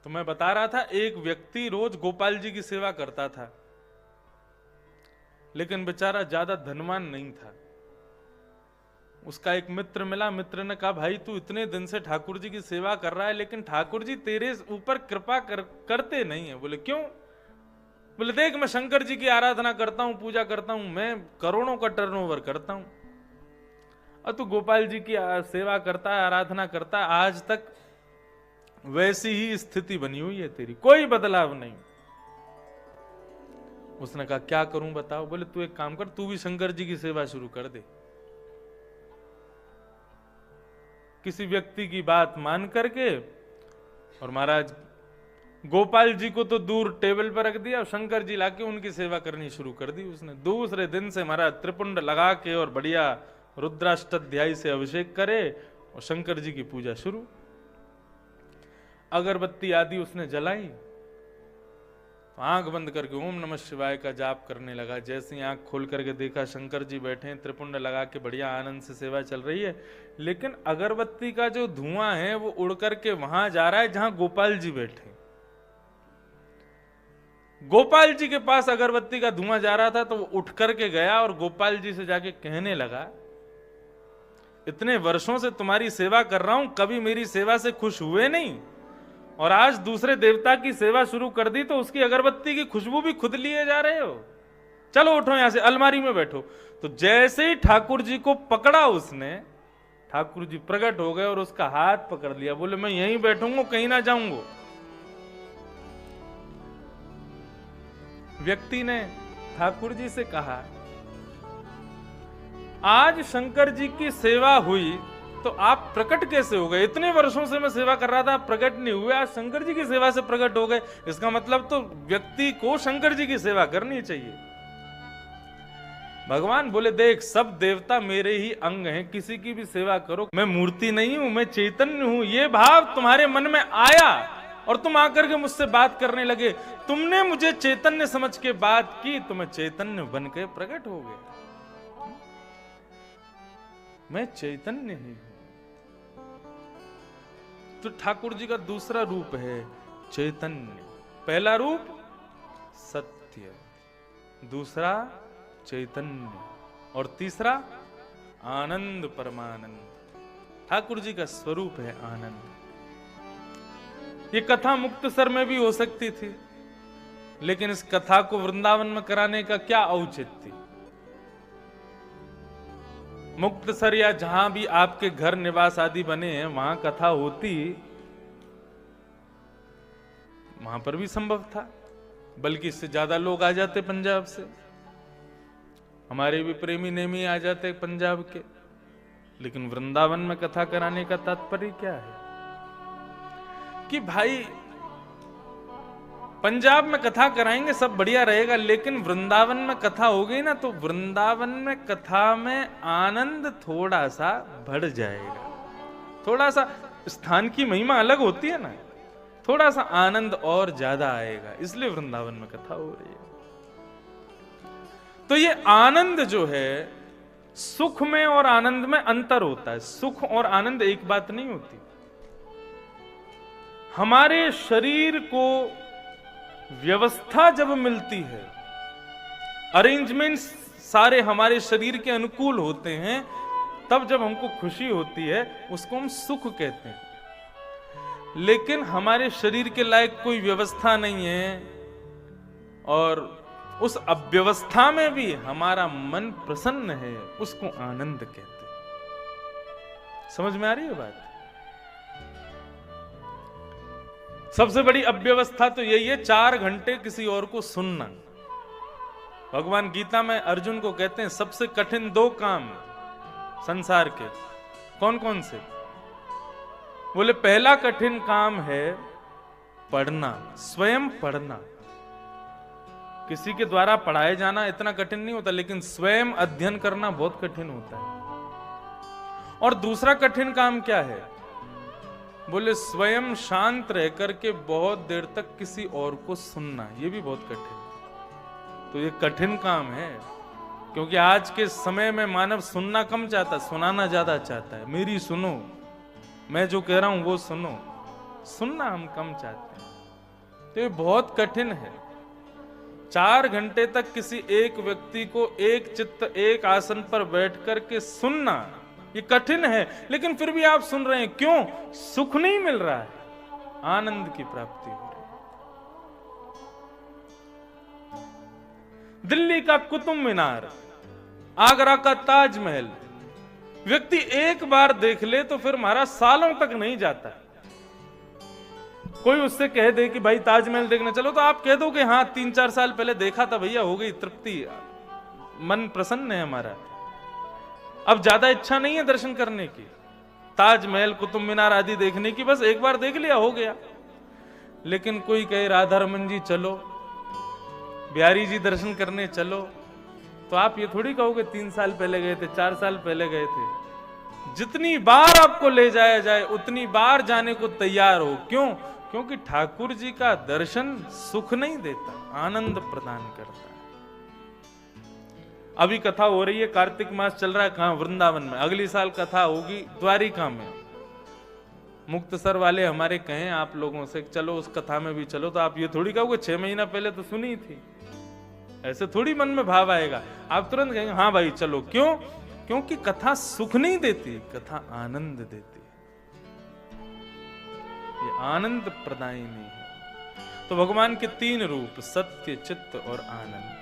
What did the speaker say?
तो मैं बता रहा था, एक व्यक्ति रोज गोपाल जी की सेवा करता था, लेकिन बेचारा ज्यादा धनवान नहीं था। उसका एक मित्र मिला, मित्र ने कहा भाई तू इतने दिन से ठाकुर जी की सेवा कर रहा है, लेकिन ठाकुर जी तेरे ऊपर कृपा करते नहीं है। बोले क्यों? बोले देख मैं शंकर जी की आराधना करता हूं, पूजा करता हूं, मैं करोड़ों का टर्नओवर करता हूं, और तू गोपाल जी की सेवा करता है, आराधना करता है, आज तक वैसी ही स्थिति बनी हुई है तेरी, कोई बदलाव नहीं। उसने कहा क्या करूं बताओ? बोले तू एक काम कर, तू भी शंकर जी की सेवा शुरू कर दे। किसी व्यक्ति की बात मान करके, और महाराज गोपाल जी को तो दूर टेबल पर रख दिया और शंकर जी लाके उनकी सेवा करनी शुरू कर दी उसने। दूसरे दिन से महाराज त्रिपुंड लगा के और बढ़िया रुद्राष्टाध्यायी से अभिषेक करे और शंकर जी की पूजा शुरू। अगरबत्ती आदि उसने जलाई, आंख बंद करके ओम नमः शिवाय का जाप करने लगा। जैसे ही आंख खोल करके देखा शंकर जी बैठे हैं, त्रिपुंड लगा के बढ़िया आनंद से सेवा चल रही है, लेकिन अगरबत्ती का जो धुआं है वो उड़ करके वहां जा रहा है जहां गोपाल जी बैठे। गोपाल जी के पास अगरबत्ती का धुआं जा रहा था तो वो उठ करके गया और गोपाल जी से जाके कहने लगा, इतने वर्षों से तुम्हारी सेवा कर रहा हूं, कभी मेरी सेवा से खुश हुए नहीं, और आज दूसरे देवता की सेवा शुरू कर दी तो उसकी अगरबत्ती की खुशबू भी खुद लिए जा रहे हो, चलो उठो यहां से, अलमारी में बैठो। तो जैसे ही ठाकुर जी को पकड़ा उसने, ठाकुर जी प्रकट हो गए और उसका हाथ पकड़ लिया। बोले मैं यहीं बैठूंगा, कहीं ना जाऊंगा। व्यक्ति ने ठाकुर जी से कहा, आज शंकर जी की सेवा हुई तो आप प्रकट कैसे हो गए? इतने वर्षों से मैं सेवा कर रहा था, प्रकट नहीं हुए, आज शंकर जी की सेवा से प्रकट हो गए। इसका मतलब तो व्यक्ति को शंकर जी की सेवा करनी चाहिए। भगवान बोले देख, सब देवता मेरे ही अंग हैं, किसी की भी सेवा करो, मैं मूर्ति नहीं हूं, मैं चैतन्य हूं। ये भाव तुम्हारे मन में आया और तुम आकर के मुझसे बात करने लगे, तुमने मुझे चैतन्य समझ के बात की तो मैं चैतन्य बन के प्रकट हो गया। मैं चैतन्य ही हूं। तो ठाकुर जी का दूसरा रूप है चैतन्य। पहला रूप सत्य, दूसरा चैतन्य, और तीसरा आनंद परमानंद। ठाकुर जी का स्वरूप है आनंद। ये कथा मुक्तसर में भी हो सकती थी, लेकिन इस कथा को वृंदावन में कराने का क्या औचित्य? मुक्तसर या जहां भी आपके घर निवास आदि बने हैं वहां कथा होती, वहां पर भी संभव था, बल्कि इससे ज्यादा लोग आ जाते पंजाब से, हमारे भी प्रेमी नेमी आ जाते पंजाब के। लेकिन वृंदावन में कथा कराने का तात्पर्य क्या है कि भाई पंजाब में कथा कराएंगे सब बढ़िया रहेगा, लेकिन वृंदावन में कथा हो गई ना तो वृंदावन में कथा में आनंद थोड़ा सा बढ़ जाएगा। थोड़ा सा स्थान की महिमा अलग होती है ना, थोड़ा सा आनंद और ज्यादा आएगा, इसलिए वृंदावन में कथा हो रही है। तो ये आनंद जो है, सुख में और आनंद में अंतर होता है। सुख और आनंद एक बात नहीं होती। हमारे शरीर को व्यवस्था जब मिलती है, अरेंजमेंट्स सारे हमारे शरीर के अनुकूल होते हैं, तब जब हमको खुशी होती है उसको हम सुख कहते हैं। लेकिन हमारे शरीर के लायक कोई व्यवस्था नहीं है और उस अव्यवस्था में भी हमारा मन प्रसन्न है, उसको आनंद कहते हैं। समझ में आ रही है बात? सबसे बड़ी अव्यवस्था तो यही है, 4 घंटे किसी और को सुनना। भगवान गीता में अर्जुन को कहते हैं सबसे कठिन 2 काम संसार के कौन कौन से? बोले पहला कठिन काम है पढ़ना, स्वयं पढ़ना। किसी के द्वारा पढ़ाए जाना इतना कठिन नहीं होता, लेकिन स्वयं अध्ययन करना बहुत कठिन होता है। और दूसरा कठिन काम क्या है? बोले स्वयं शांत रह करके बहुत देर तक किसी और को सुनना, ये भी बहुत कठिन। तो ये कठिन काम है, क्योंकि आज के समय में मानव सुनना कम चाहता, सुनाना ज्यादा चाहता है। मेरी सुनो, मैं जो कह रहा हूं वो सुनो। सुनना हम कम चाहते हैं। तो ये बहुत कठिन है। 4 घंटे तक किसी एक व्यक्ति को एक चित्त एक आसन पर बैठ करके सुनना ये कठिन है, लेकिन फिर भी आप सुन रहे हैं। क्यों? सुख नहीं मिल रहा है, आनंद की प्राप्ति हो रही है। दिल्ली का कुतुब मीनार, आगरा का ताजमहल, व्यक्ति एक बार देख ले तो फिर महाराज सालों तक नहीं जाता। कोई उससे कह दे कि भाई ताजमहल देखने चलो, तो आप कह दो कि हाँ 3-4 साल पहले देखा था भैया, हो गई तृप्ति, मन प्रसन्न है हमारा, अब ज्यादा इच्छा नहीं है दर्शन करने की। ताजमहल, कुतुब मीनार आदि देखने की, बस एक बार देख लिया हो गया। लेकिन कोई कहे राधा रमन जी चलो, बिहारी जी दर्शन करने चलो, तो आप ये थोड़ी कहोगे 3 साल पहले गए थे, 4 साल पहले गए थे। जितनी बार आपको ले जाया जाए उतनी बार जाने को तैयार हो। क्यों? क्योंकि ठाकुर जी का दर्शन सुख नहीं देता, आनंद प्रदान करता है। अभी कथा हो रही है, कार्तिक मास चल रहा है, कहां? वृंदावन में। अगली साल कथा होगी द्वारिका में। मुक्तसर वाले हमारे कहें आप लोगों से चलो उस कथा में भी चलो, तो आप ये थोड़ी कहोगे 6 महीना पहले तो सुनी थी। ऐसे थोड़ी मन में भाव आएगा, आप तुरंत कहेंगे हाँ भाई चलो। क्यों? क्योंकि कथा सुख नहीं देती, कथा आनंद देती। ये आनंद प्रदायिनी है। तो भगवान के 3 रूप, सत्य, चित्त और आनंद।